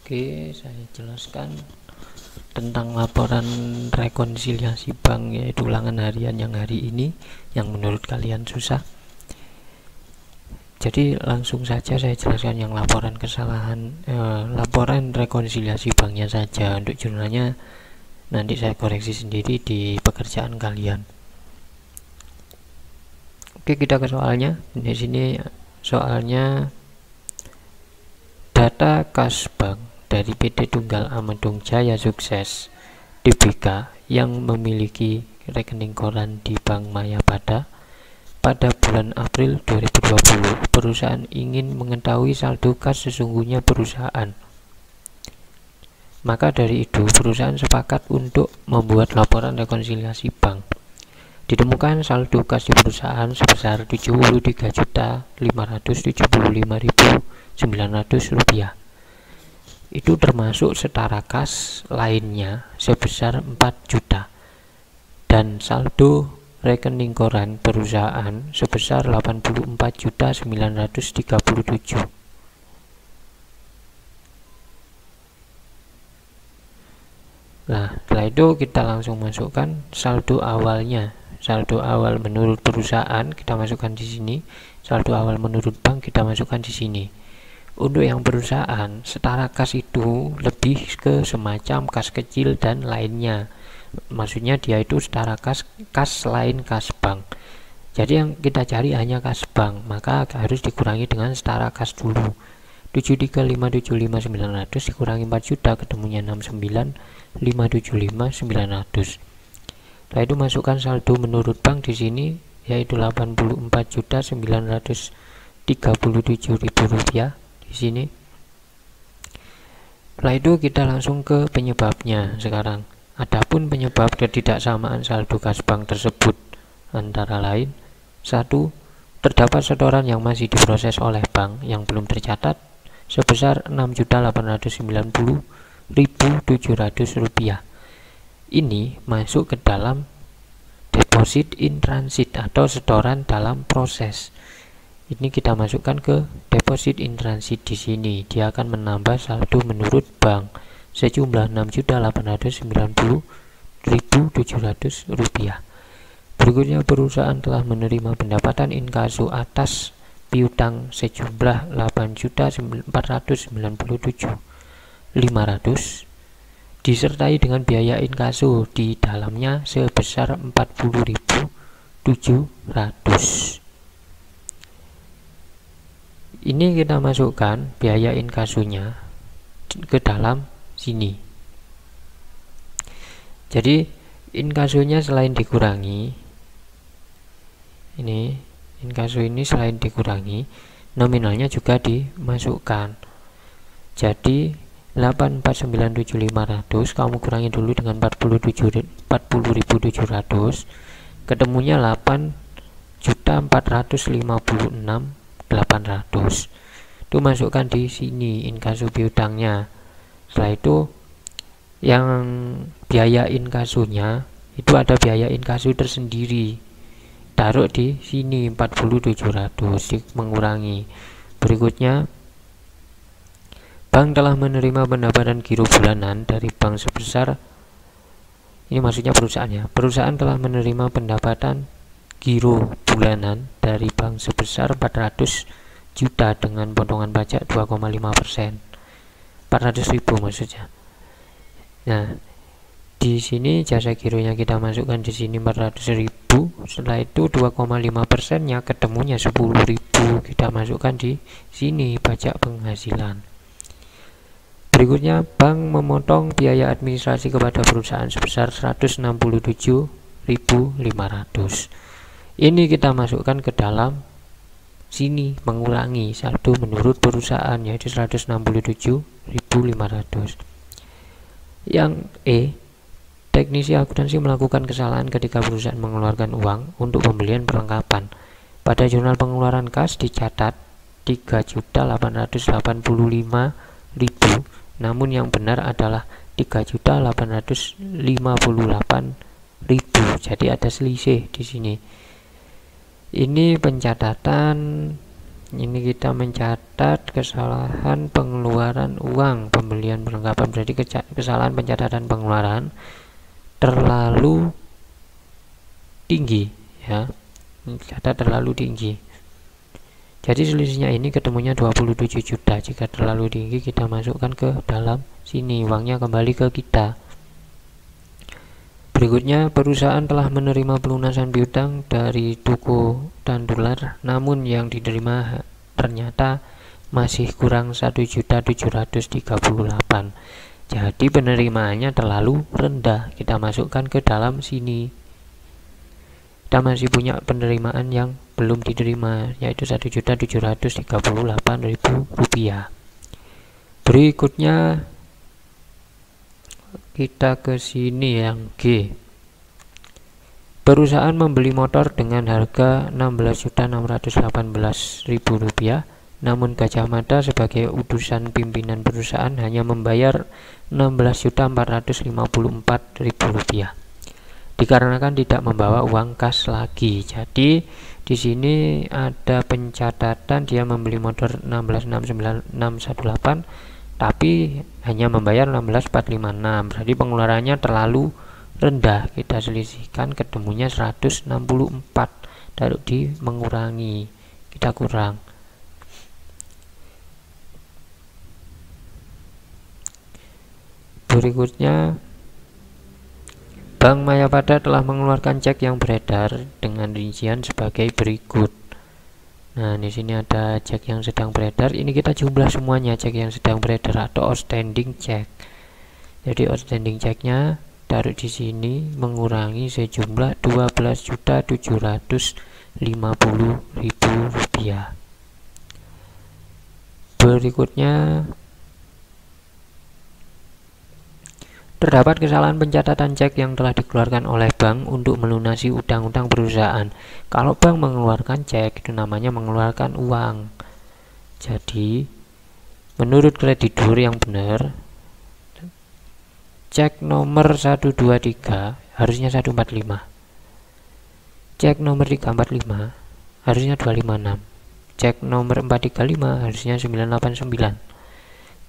Oke, saya jelaskan tentang laporan rekonsiliasi bank, yaitu ulangan harian yang hari ini yang menurut kalian susah. Jadi langsung saja saya jelaskan yang laporan kesalahan, laporan rekonsiliasi banknya saja. Untuk jurnalnya nanti saya koreksi sendiri di pekerjaan kalian. Oke, kita ke soalnya. Di sini soalnya data kas bank dari PT Tunggal Amedung Jaya Sukses Tbk yang memiliki rekening koran di Bank Mayapada pada bulan April 2020. Perusahaan ingin mengetahui saldo kas sesungguhnya perusahaan. Maka dari itu perusahaan sepakat untuk membuat laporan rekonsiliasi bank. Ditemukan saldo kas di perusahaan sebesar Rp73.575.900. Itu termasuk setara kas lainnya sebesar 4 juta dan saldo rekening koran perusahaan sebesar 84.937. Nah, setelah itu kita langsung masukkan saldo awalnya. Saldo awal menurut perusahaan kita masukkan di sini, saldo awal menurut bank kita masukkan di sini. Untuk yang perusahaan, setara kas itu lebih ke semacam kas kecil dan lainnya. Maksudnya dia itu setara kas lain kas bank. Jadi yang kita cari hanya kas bank, maka harus dikurangi dengan setara kas dulu. 73.575.900 dikurangi 4 juta, ketemunya 69.575.900. Setelah itu masukkan saldo menurut bank di sini, yaitu 84.937.000 rupiah di sini. Setelah itu kita langsung ke penyebabnya sekarang. Adapun penyebab ketidaksamaan saldo kas bank tersebut antara lain: 1. Terdapat setoran yang masih diproses oleh bank yang belum tercatat sebesar Rp6.890.700. Ini masuk ke dalam deposit in transit atau setoran dalam proses. Ini kita masukkan ke deposit in transit di sini. Dia akan menambah saldo menurut bank sejumlah Rp6.890.700. Berikutnya, perusahaan telah menerima pendapatan inkasu atas piutang sejumlah Rp8.497.500 disertai dengan biaya inkasu di dalamnya sebesar Rp40.700. Ini kita masukkan biaya inkasunya ke dalam sini. Jadi inkasunya selain dikurangi, ini inkasu ini selain dikurangi, nominalnya juga dimasukkan. Jadi 849.500 kamu kurangi dulu dengan 40.700, ketemunya 8.456.800. Itu masukkan di sini inkasu piutangnya. Setelah itu yang biaya inkasunya itu ada biaya inkasu tersendiri, taruh di sini 40.700 mengurangi. Berikutnya, bank telah menerima pendapatan giro bulanan dari bank sebesar, ini maksudnya perusahaan ya, perusahaan telah menerima pendapatan giro bulanan dari bank sebesar 400 juta dengan potongan pajak 2,5%. 400.000 maksudnya. Nah, di sini jasa gironya kita masukkan di sini 400.000. Setelah itu 2,5%-nya ketemunya 10.000. Kita masukkan di sini pajak penghasilan. Berikutnya, bank memotong biaya administrasi kepada perusahaan sebesar 167.500. Ini kita masukkan ke dalam sini, mengulangi saldo menurut perusahaan, yaitu 167.500. Yang E, teknisi akuntansi melakukan kesalahan ketika perusahaan mengeluarkan uang untuk pembelian perlengkapan. Pada jurnal pengeluaran kas dicatat 3.885.000, namun yang benar adalah 3.858.000. Jadi ada selisih di sini. Ini pencatatan Ini kita mencatat kesalahan pengeluaran uang pembelian perlengkapan, berarti kesalahan pencatatan pengeluaran terlalu tinggi ya. Ini catat terlalu tinggi. Jadi selisihnya ini ketemunya 27 juta. Jika terlalu tinggi kita masukkan ke dalam sini, uangnya kembali ke kita. Berikutnya, perusahaan telah menerima pelunasan piutang dari toko dan dolar, namun yang diterima ternyata masih kurang 1.738.000. Jadi penerimaannya terlalu rendah. Kita masukkan ke dalam sini. Kita masih punya penerimaan yang belum diterima, yaitu 1.738.000 rupiah. Berikutnya kita ke sini yang G. Perusahaan membeli motor dengan harga 16.618.000 rupiah, namun Gajah Mada sebagai utusan pimpinan perusahaan hanya membayar 16.454.000 rupiah. Dikarenakan tidak membawa uang kas lagi. Jadi di sini ada pencatatan dia membeli motor 16.618 tapi hanya membayar 16.456. Berarti pengeluarannya terlalu rendah. Kita selisihkan ketemunya 164. Taruh di mengurangi, kita kurang. Berikutnya, Bank Mayapada telah mengeluarkan cek yang beredar dengan rincian sebagai berikut. Nah, di sini ada cek yang sedang beredar. Ini kita jumlah semuanya cek yang sedang beredar atau outstanding check. Jadi outstanding checknya taruh di sini mengurangi sejumlah 12.750.000 rupiah. Berikutnya, terdapat kesalahan pencatatan cek yang telah dikeluarkan oleh bank untuk melunasi utang-utang perusahaan. Kalau bank mengeluarkan cek, itu namanya mengeluarkan uang. Jadi, menurut kreditur yang benar, cek nomor 123 harusnya 145. Cek nomor 345 harusnya 256. Cek nomor 435 harusnya 989.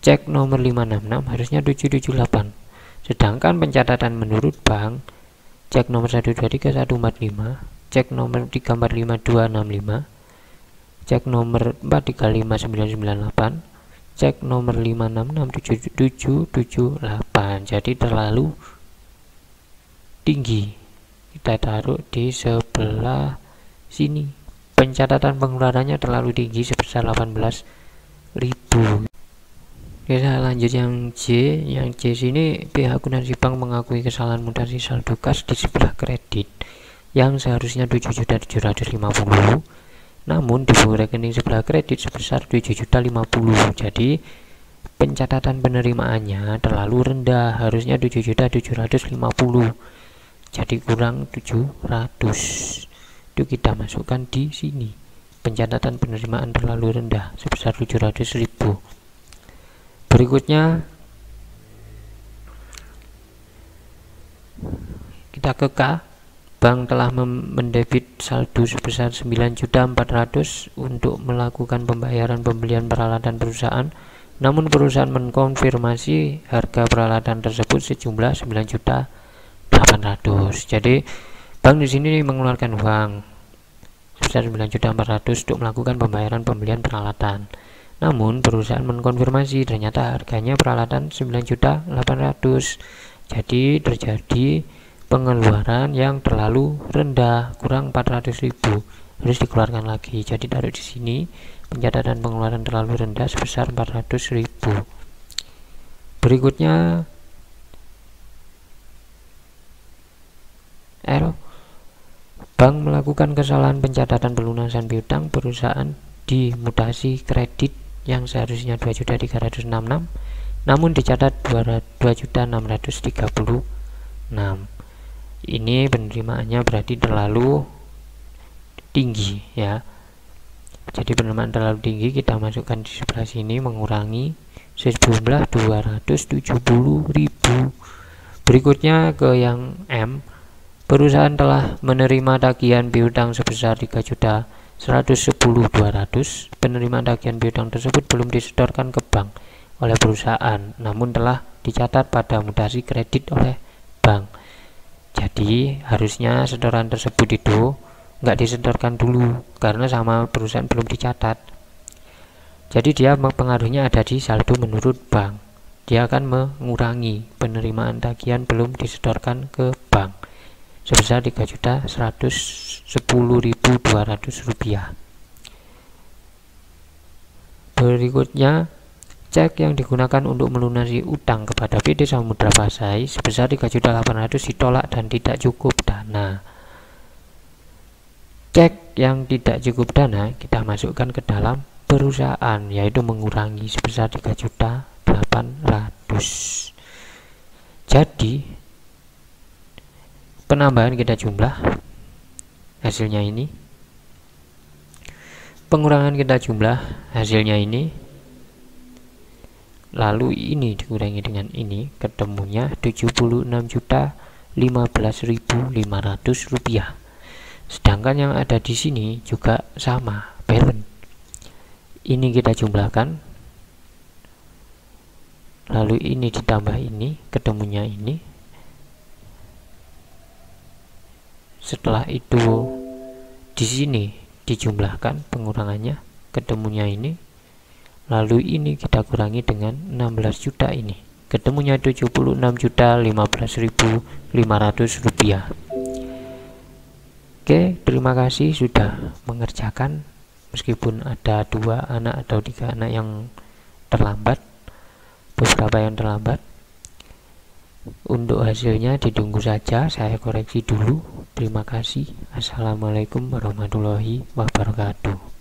Cek nomor 566 harusnya 778. Sedangkan pencatatan menurut bank, cek nomor 123 145, cek nomor 345 265, cek nomor 435 998, cek nomor 566 7778. Jadi terlalu tinggi. Kita taruh di sebelah sini. Pencatatan pengeluarannya terlalu tinggi sebesar 18.000. Kita lanjut yang C. Yang C sini pihak akuntansi bank mengakui kesalahan mutasi saldo kas di sebelah kredit yang seharusnya 7.750.000, namun di buku rekening sebelah kredit sebesar 7.050.000. Jadi pencatatan penerimaannya terlalu rendah, harusnya 7.750.000. Jadi kurang 700. Itu kita masukkan di sini. Pencatatan penerimaan terlalu rendah sebesar 700.000. Berikutnya kita ke K. Bank telah mendebit saldo sebesar 9.400.000 untuk melakukan pembayaran pembelian peralatan perusahaan, namun perusahaan mengkonfirmasi harga peralatan tersebut sejumlah 9.800.000. Jadi bank di sini mengeluarkan uang sebesar 9.400.000 untuk melakukan pembayaran pembelian peralatan. Namun perusahaan mengkonfirmasi ternyata harganya peralatan 9.800.000. Jadi terjadi pengeluaran yang terlalu rendah, kurang 400.000. Harus dikeluarkan lagi. Jadi taruh di sini pencatatan pengeluaran terlalu rendah sebesar 400.000. Berikutnya L. Bank melakukan kesalahan pencatatan pelunasan piutang perusahaan di mutasi kredit yang seharusnya 2.366, namun dicatat 2.636. Ini penerimaannya berarti terlalu tinggi ya. Jadi penerimaan terlalu tinggi, kita masukkan di sebelah sini mengurangi sejumlah 270.000. Berikutnya ke yang M. Perusahaan telah menerima tagihan piutang sebesar 110.200, penerimaan tagihan piutang tersebut belum disetorkan ke bank oleh perusahaan, namun telah dicatat pada mutasi kredit oleh bank. Jadi harusnya setoran tersebut itu nggak disetorkan dulu karena sama perusahaan belum dicatat. Jadi dia pengaruhnya ada di saldo menurut bank. Dia akan mengurangi penerimaan tagihan belum disetorkan ke bank sebesar Rp3.110.200. Berikutnya, cek yang digunakan untuk melunasi utang kepada PT Samudra Pasai sebesar 3.800.000 ditolak dan tidak cukup dana. Cek yang tidak cukup dana kita masukkan ke dalam perusahaan, yaitu mengurangi sebesar 3.800.000. Jadi penambahan kita jumlah hasilnya ini, pengurangan kita jumlah hasilnya ini, lalu ini dikurangi dengan ini, ketemunya Rp76.015.500. Sedangkan yang ada di sini juga sama, balance. Ini kita jumlahkan, lalu ini ditambah ini, ketemunya ini. Setelah itu di sini dijumlahkan pengurangannya, ketemunya ini, lalu ini kita kurangi dengan 16 juta ini, ketemunya Rp76.015.500. Oke, terima kasih sudah mengerjakan. Meskipun ada 2 anak atau 3 anak yang terlambat, beberapa yang terlambat, untuk hasilnya ditunggu saja, saya koreksi dulu. Terima kasih. Assalamualaikum warahmatullahi wabarakatuh.